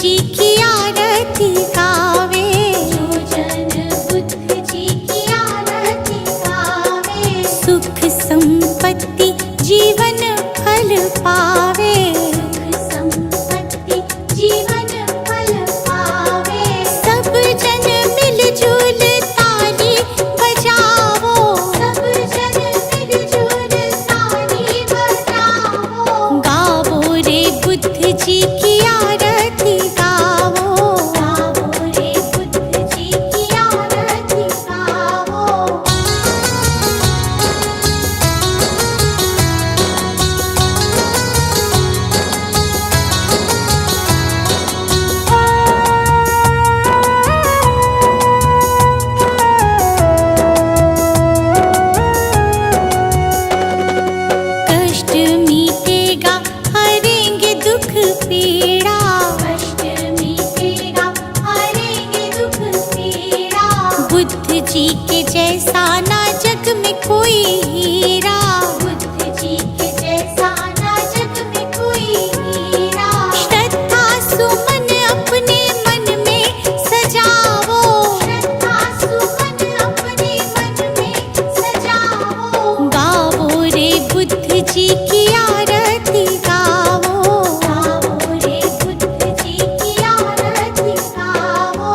जी की आरती गावे, जो जन बुद्ध जी की आरती गावे, सुख संपत्ति जीवन फल पावे, सुख संपत्ति जीवन फल पावे। सब जन मिलजुल ताली बजावो, सब जन मिलजुल ताली बजावो, गावो रे बुद्ध जी की आरती गावो, गावो रे बुद्ध जी की आरती गावो। कष्ट मिटेगा हरेंगे दुख पीड़ा, कष्ट मिटेगा हरेंगे दुख पीड़ा, बुद्ध जी के जैसा ना जग में कोई हीरा, बुद्ध जी के जैसा ना जग में कोई हीरा। श्रद्धा सुमन अपने मन में सजावो, श्रद्धा सुमन अपने मन में सजावो, गावो रे बुद्ध जी की आरती गावो, गावो रे बुद्ध जी की आरती गावो।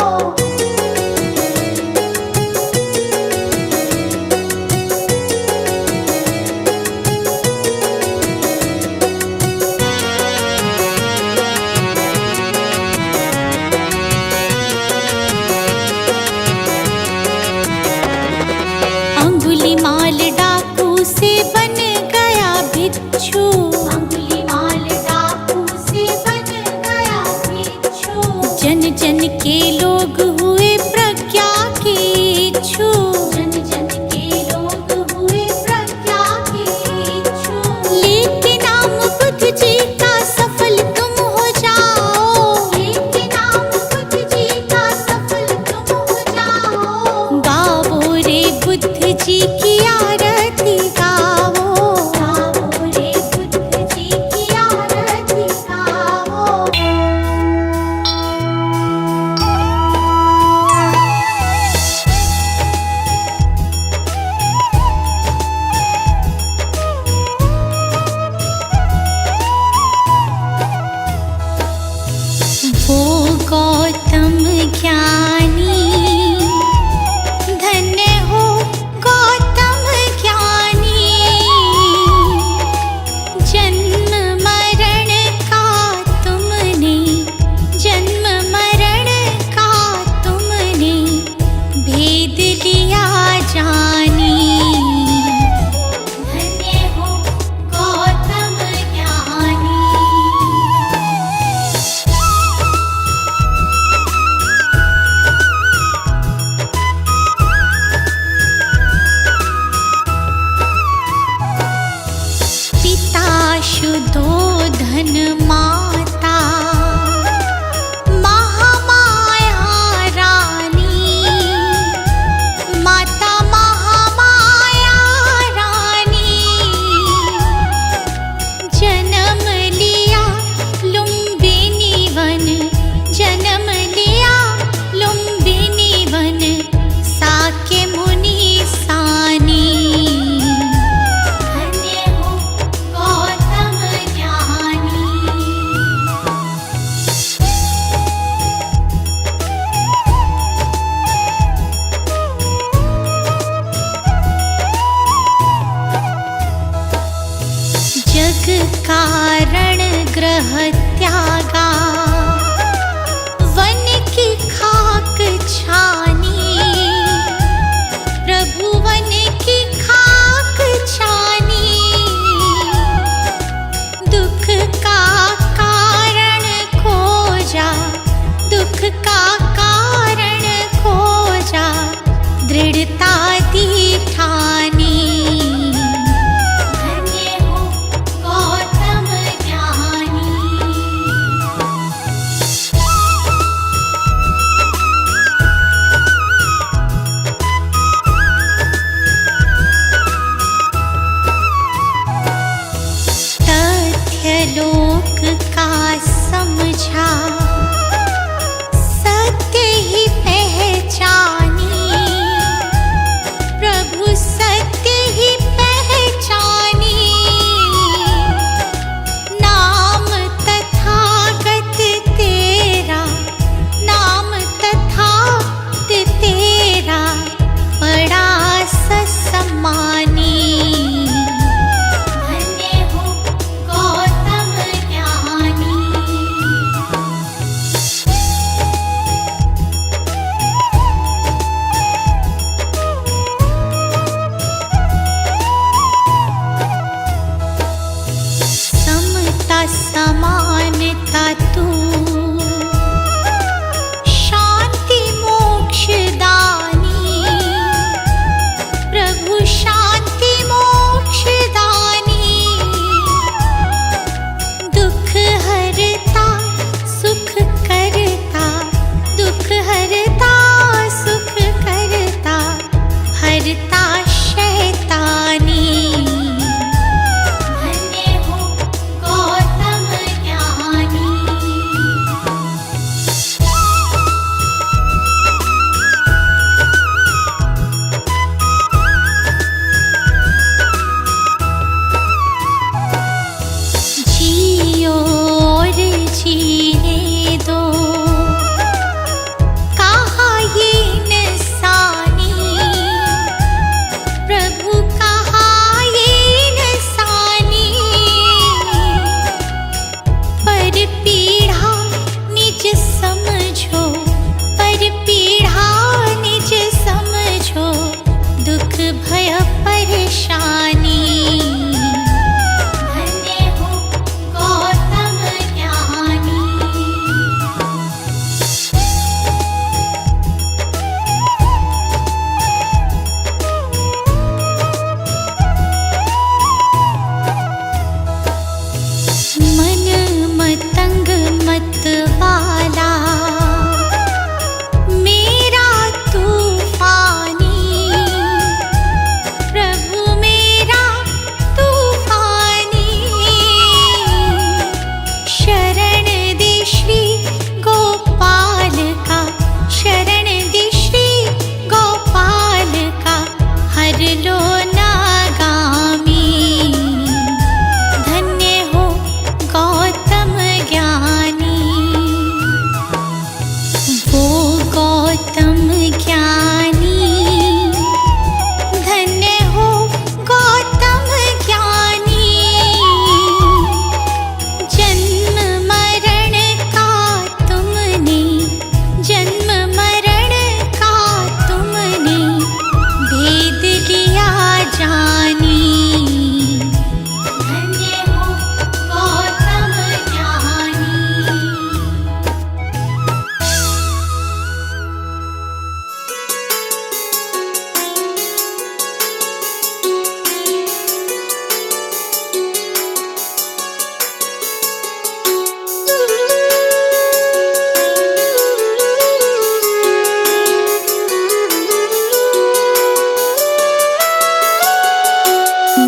अंगुलीमाल डाकू से बन गया भिक्षु, अंगुलीमाल डाकू से बन गया भिक्षु, जन जन के लोग हुए प्रज्ञा के इच्छु, जन जन के लोग हुए प्रज्ञा के इच्छु। लेके नाम बुद्ध जी का सफल तुम हो जाओ, लेके नाम बुद्ध जी का सफल तुम हो जाओ, गावो रे बुद्ध जी की आरती गावो, गावो रे बुद्ध जी की आरती गावो। वो गौतम ज्ञानी, धन्य हो गौतम ज्ञानी, जन्म मरण का तुमने, जन्म मरण का तुमने भेद लिया जानी, धन्य हो गौतम ज्ञानी। पिता शुद्धोधन माता महामाया रानी, माता महामाया रानी, जन्म लिया लुम्बिनी वन, जन्म लिया लुम्बिनी वन, साके मुनि सानी, धन्य हो गौतम ज्ञानी। जग कारण ग्रह त्यागा, वन की खाक छानी, प्रभु वन की खाक छानी, दुख का कारण खोजा, दुख का कारण खोजा, दृढ़ता दी ठानी, धन्य हो गौतम ज्ञानी। मत वाला, मेरा तूफानी प्रभु मेरा तूफानी। शरण दे श्री गोपाल का, शरण दे श्री गोपाल का, हर लो नागामी। धन्य हो गौतम ज्ञानी, वो गौतम ज्ञानी। धन्य हो गौतम ज्ञानी। जन्म मरण का तुमने, जन्म मरण का तुमने भेद लिया जानी। धन्य हो गौतम ज्ञानी।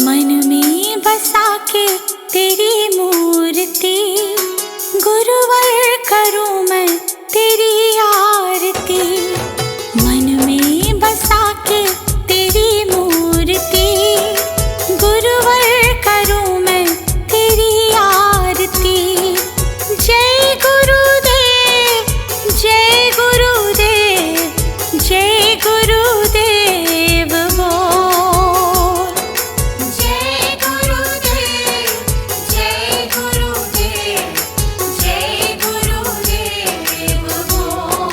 मन में बसा के तेरी मूर्ति, गुरुवर करूं मैं तेरी आरती। मन में बसा के तेरी मूर्ति, गुरुवर करूं मैं तेरी आरती। जय गुरुदेव, जय गुरुदेव, जय गुरुदेव बोल। जय गुरुदेव, जय गुरुदेव, जय गुरुदेव बोल।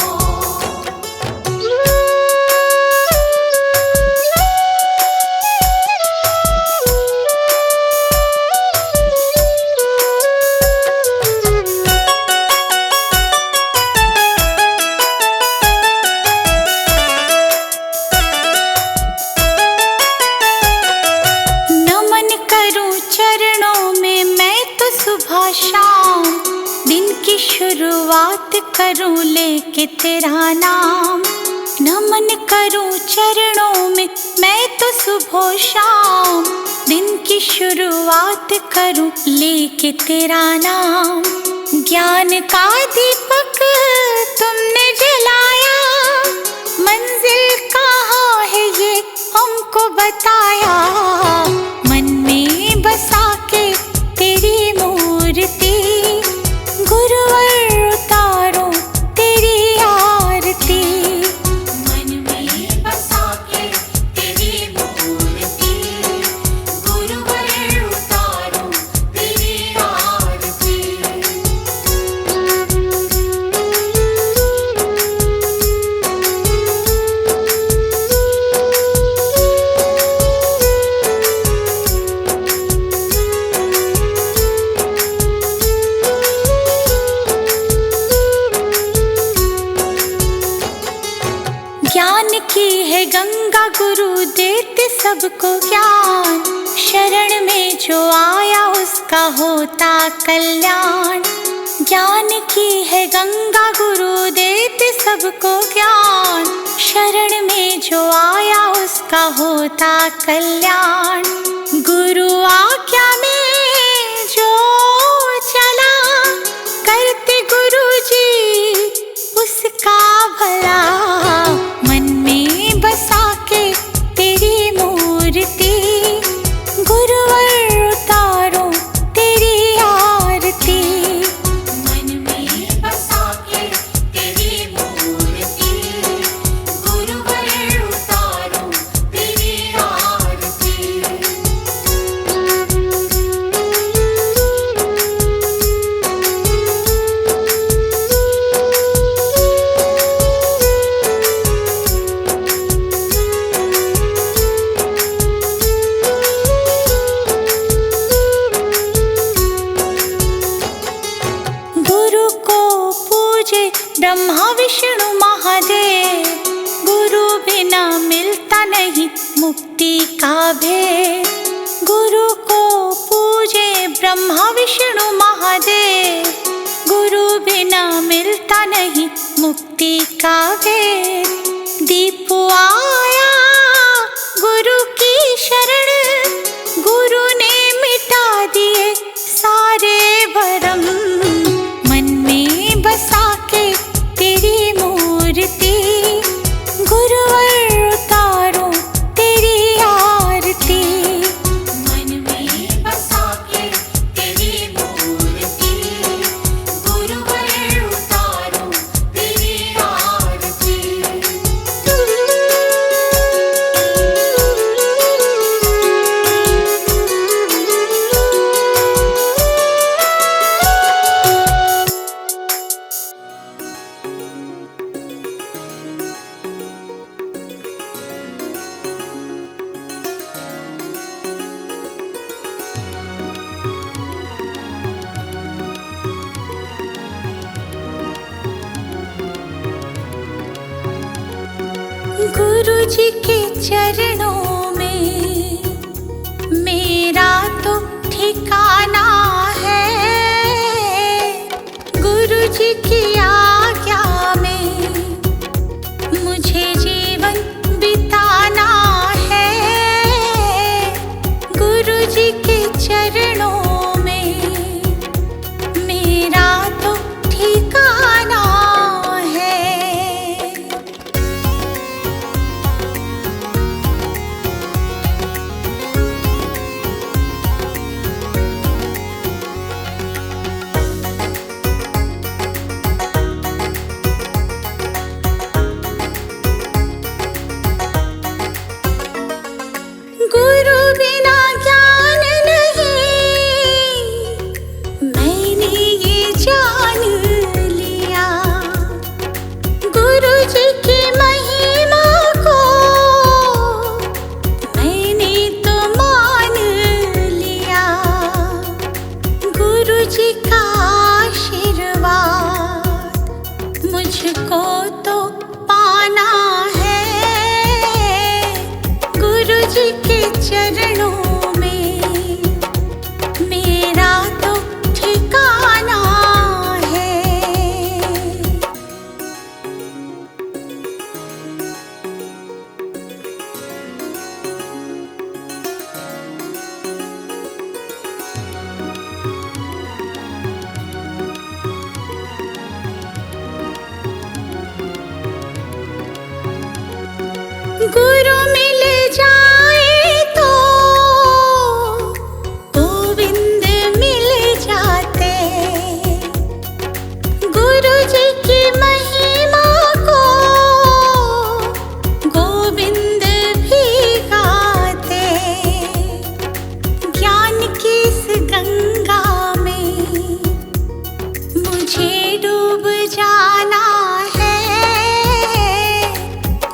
नमन करूं चरणों में मैं तो सुबह शाम, दिन की शुरुआत करूं लेके तेरा नाम। नमन करूं चरणों में मैं तो सुबह शाम, दिन की शुरुआत करूं लेके तेरा नाम। ज्ञान का दीपक तुमने जलाया, मंजिल कहाँ है ये हमको बताया। मन में बसा के तेरी मूर्ति, गुरुवर उतारो तेरी आरती। मन में बसा के तेरी मूर्ति, गुरुवर उतारो तेरी आरती। ज्ञान की है गंगा गुरु देते सबको ज्ञान, शरण में जो आया उसका होता कल्याण। ज्ञान की है गंगा गुरु देते सबको ज्ञान, शरण में जो आया उसका होता कल्याण। गुरु आज्ञा में जो चला, करते गुरु जी उसका भला। मन में बसा के तेरी मूर्ति, गुरुवर उतारो तेरी आरती। मन में बसा के तेरी मूर्ति, गुरुवर उतारो तेरी आरती। ब्रह्मा विष्णु महादेव, गुरु बिना मिलता नहीं मुक्ति का भेद। गुरु को पूजे ब्रह्मा विष्णु महादेव, गुरु बिना मिलता नहीं मुक्ति का वेद। दीप आया गुरु की शरण, गुरु ने मिटा दिए सारे भरम। मन में बसा के तेरी मूर्ति, गुरुवर उतारो तेरी आरती। मन में बसा के तेरी मूर्ति, गुरुवर उतारो तेरी आरती। गुरु जी के चरणों में मेरा तो ठिकाना है। गुरु जी की आज्ञा में मुझे जीवन बिताना है। गुरु जी के चरणों में मेरा तो ठिकाना है। गुरु बिना ज्ञान नहीं, मैंने ये जान लिया। गुरु जी की महिमा को मैंने तो मान लिया। गुरु जी का आशीर्वाद मुझको तो पाना है। गुरु जी के चरणों में मेरा तो ठिकाना है। गुरु मिल जाए तो गोविंद मिल जाते। गुरु जी की महिमा को गोविंद भी गाते। ज्ञान की इस गंगा में मुझे डूब जाना है।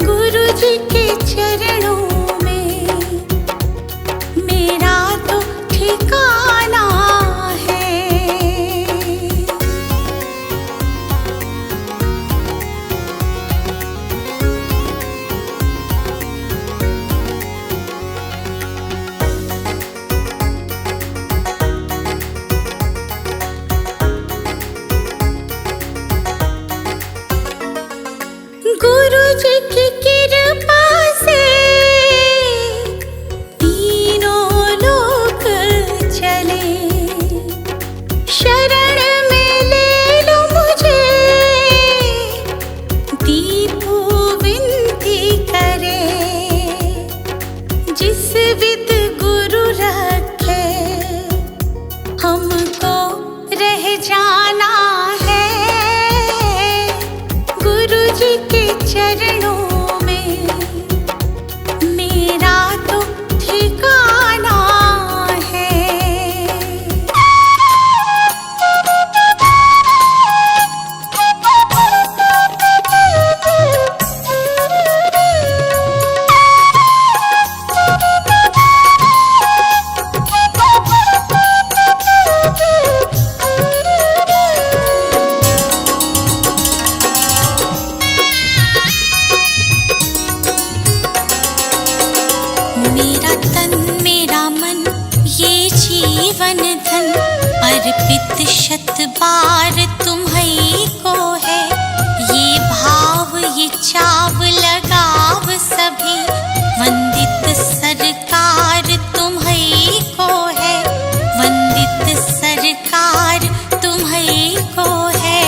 गुरु जी के चरणों में मेरा तो ठिकाना है। गुरु जी की कृपा से तीनों लोक चले। शरण में ले लो मुझे, दीपू विनती करे। जिस विद गुरु रखे हमको रह जाना है। गुरु जी के चरणों में मेरा तो ठिकाना है। अर्पित शत बार तुम्हीं को है, ये भाव ये चाव लगाव सभी। वंदित सरकार तुम्हीं को है, वंदित सरकार तुम्हीं को है।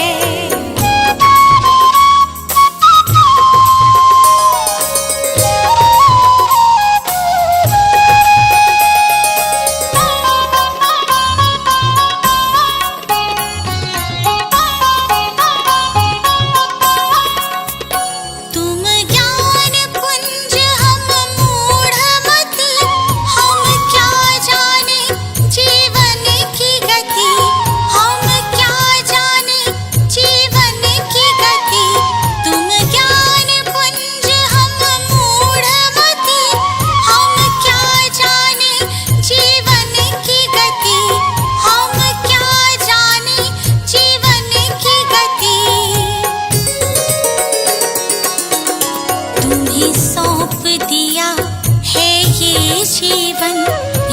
जीवन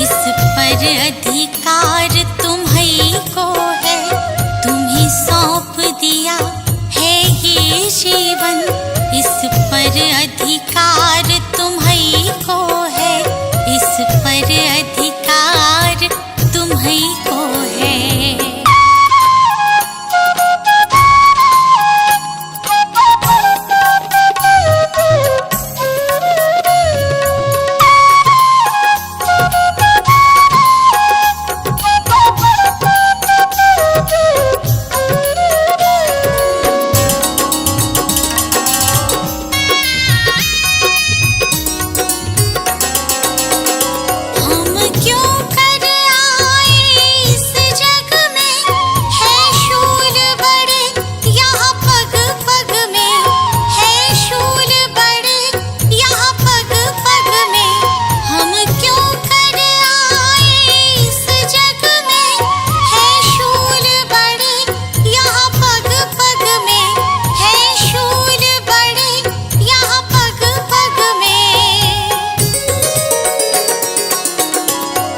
इस पर अधिकार तुम्हीं को है, तुम्हीं सौंप दिया है ये जीवन। इस पर अधिकार तुम्हीं को है, इस पर अधिकार तुम्हीं को है।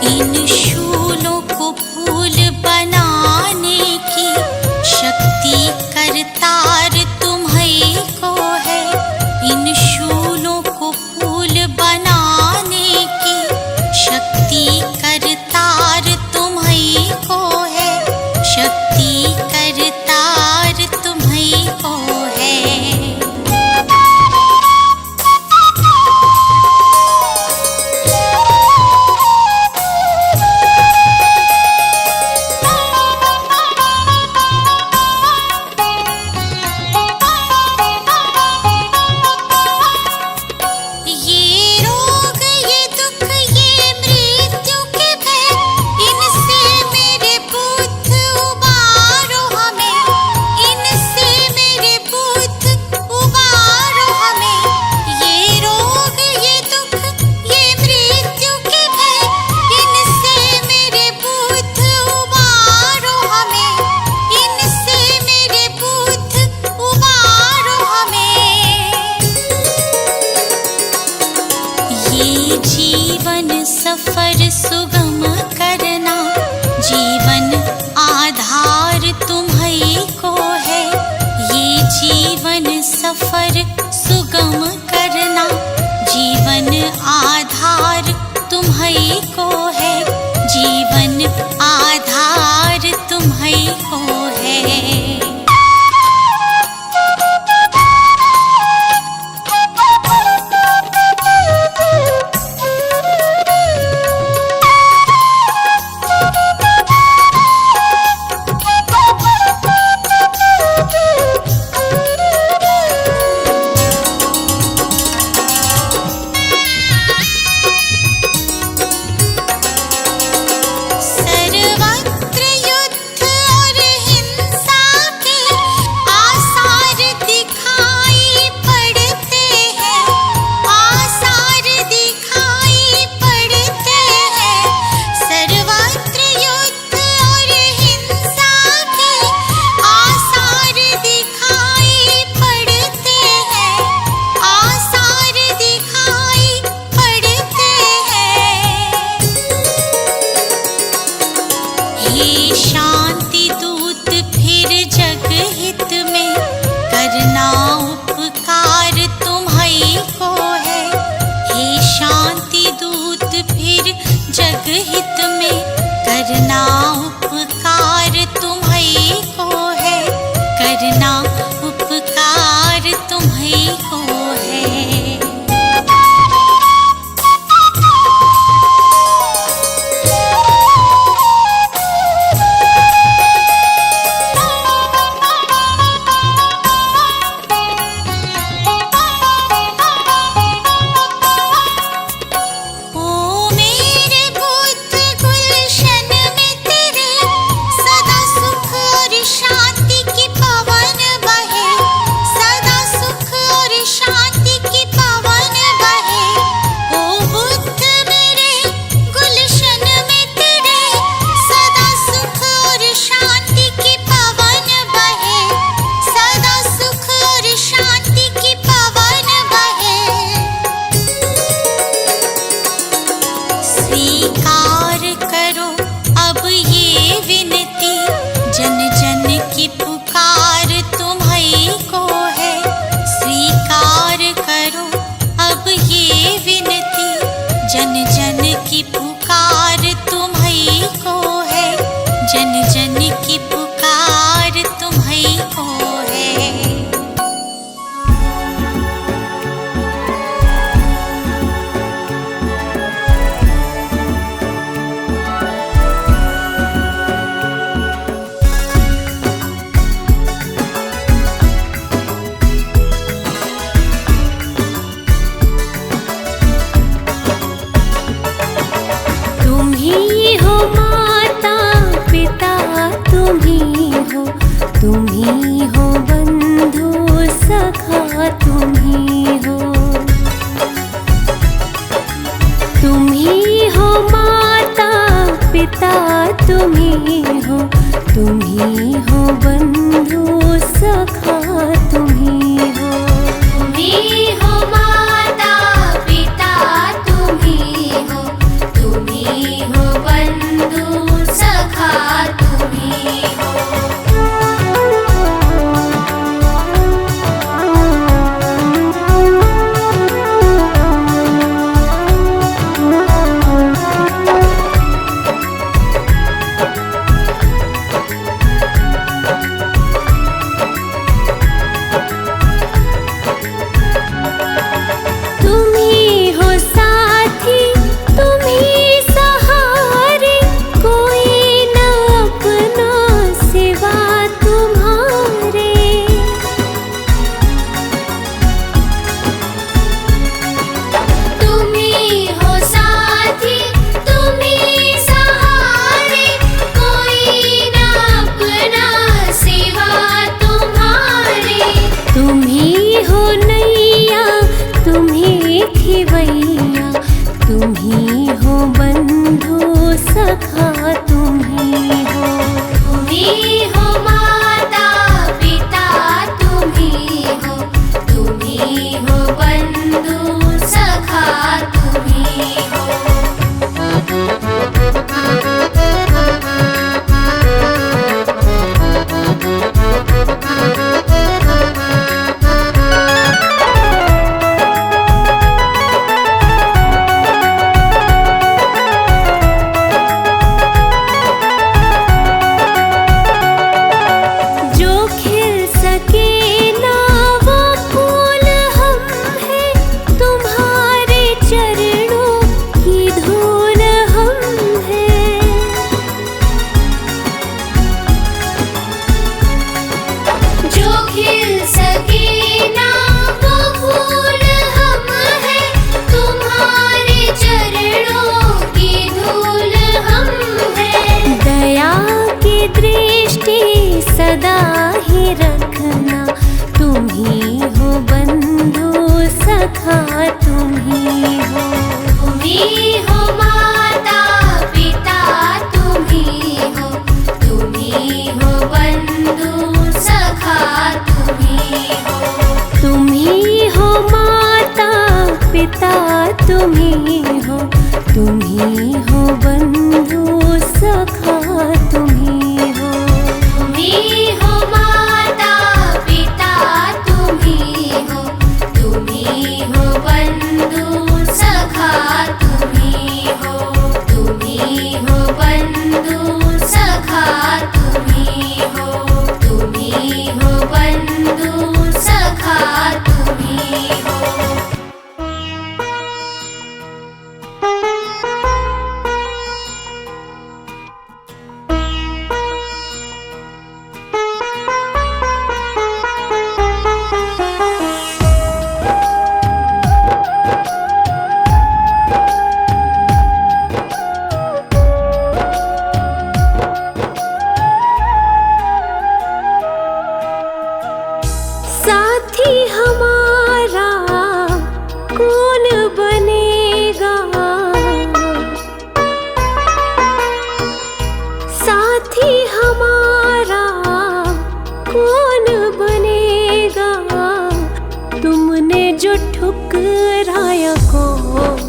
इन शूलों को फूल बनाने की शक्ति करतार तुम्हीं को है। इन शूलों को फूल बनाने की शक्ति करतार तुम्हीं को है, शक्ति करतार तुम्हीं को है। जीवन सफर सुगम करना, जीवन आधार तुम्हीं को है। ये जीवन सफर सुगम करना, जीवन आधार तुम्हीं को है, जीवन आधार तुम्हीं को है। शांति दूत फिर जग हित में करना उपकार तुम्हीं को है। हे शांति दूत फिर जग हित में करना उपकार तुम्हीं को है। करना उपकार तुम्हीं को है। स्वीकार करो अब ये विनती, जन जन की पुकार तुम्हीं को है। स्वीकार करो अब ये विनती, जन जन की पुकार तुम्हीं को है। जन जन की पुकार तुम्हीं को है। तुम्हीं हो माता पिता, तुम्हीं हो बंधु सखा, तुम्हीं हो माता पिता, तुम्हीं हो बंधु सखा, तुम्हीं हो माता पिता, तुम्हीं हो बंधु सखा, तुम्हीं हो। तुम्हीं हो बंधु सखा, तुम्हीं हो माता पिता, तुम्हीं हो बंधु सखा, तुम्हीं हो। सदा ही रखना, तुम्हीं हो बंधु सखा, तुम्हीं हो माता पिता, तुम्हीं हो बंधु सखा, तुम्हीं हो माता पिता, तुम्हीं हो बंधु सखा, तुम्हीं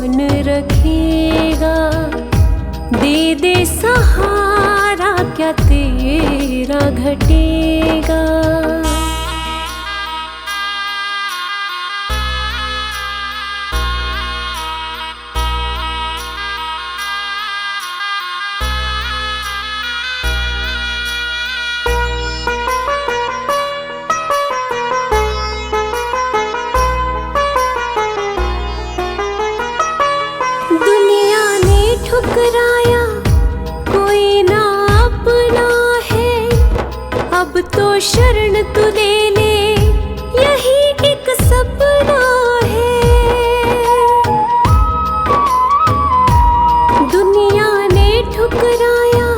कौन रखेगा। दे दे सहारा क्या तेरा घटेगा। दुनिया ने ठुकराया कोई ना अपना है। अब तो शरण तू ले ले यही एक सपना है। दुनिया ने ठुकराया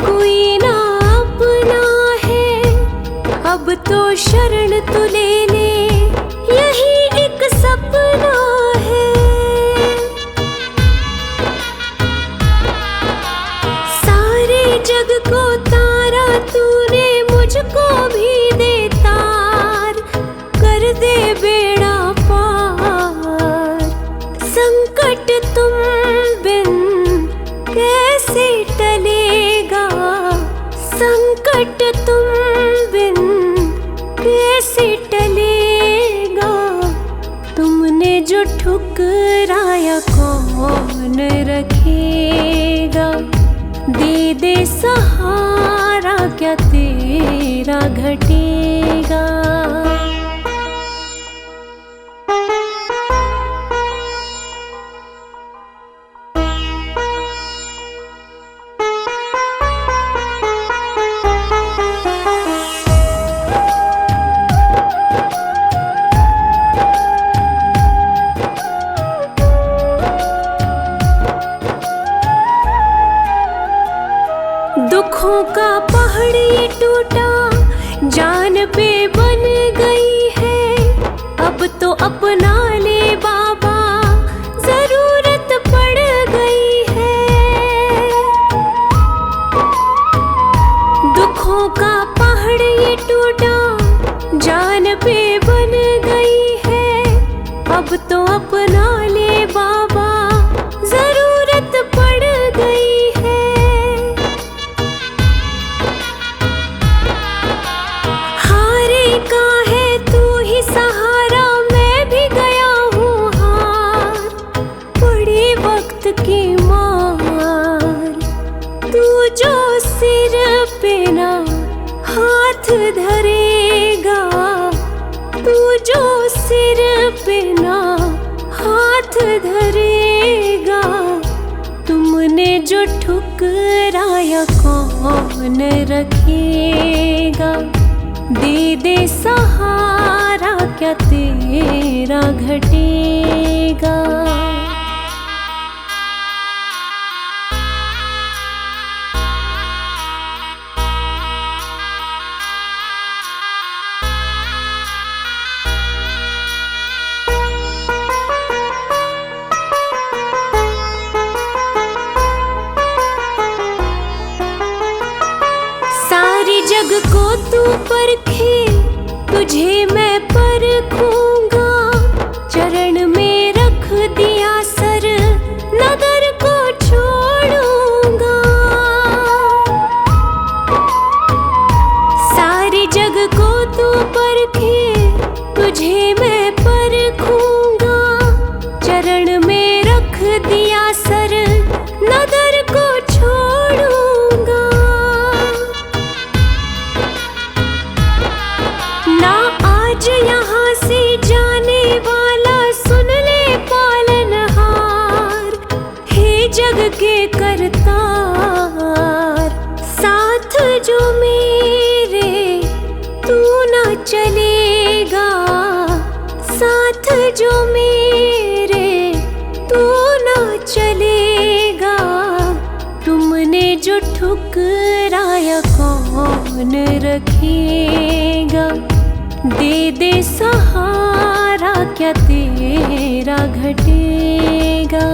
कोई ना अपना है। अब तो शरण तू ले ले यही एक सपना है। सारे जग को तारा तूने मुझको भी दे तार। कर दे बेड़ा पार। संकट तुम बिन कैसे टलेगा। संकट तुम बिन कैसे टलेगा। तुमने जो ठुकराया कौन रखेगा। दे दे सहारा क्या तेरा घटेगा। दुखों का पहाड़ ये टूटा जान पे बन गई है। अब तो अपना ले बाबा जरूरत पड़ गई है। दुखों का पहाड़ ये टूटा जान पे बन गई है। अब तो अपना ले बाबा जरूरत पड़ गई है। का है तू ही सहारा मैं भी गया हूँ हार। पड़ी वक्त की मार तू जो सिर पे ना हाथ धरेगा। तू जो सिर पे ना हाथ धरेगा। तुमने जो ठुकराया कौन रखेगा। दे दे सहारा क्या तेरा घटेगा। सारी जग को तू परखे तुझे मैं परखूंगा। चरण में रख दिया सर नगर को छोड़ूंगा। सारी जग को तू परखे तुझे मैं परखूंगा। चरण में रख दिया सर नगर को छोड़ूंगा। ना आज यहाँ से जाने वाला सुन ले पालनहार। हे जग के करतार साथ जो मेरे तू ना चलेगा। साथ जो मेरे तू ना चलेगा। तुमने जो ठुकराया कौन रखेगा। दे दे सहारा क्या तेरा घटेगा।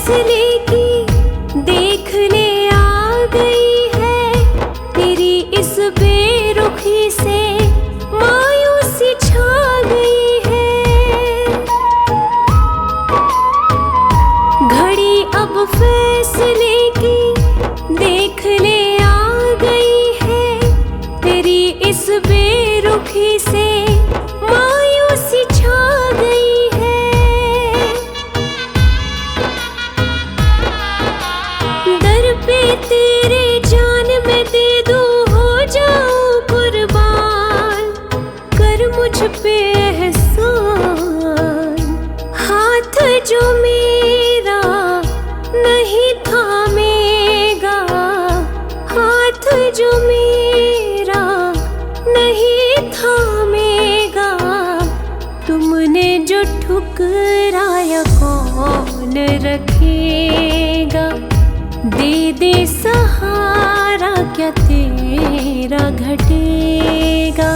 फैसले की देख ले आ गई है, तेरी इस बेरुखी से मायूसी छा गई है। घड़ी अब फैसले की देख ले आ गई है, तेरी इस बेरुखी से मायूसी छा गई है। दर पे तेरे जान में दे दूं, हो जाऊं कुर्बान, कर मुझ पे एहसान। हाथ जो मेरा नहीं थामेगा, हाथ जो मेरा नहीं थामेगा, तुमने जो ठुकराया कौन रखेगा। दे दे सहारा क्या तेरा घटेगा।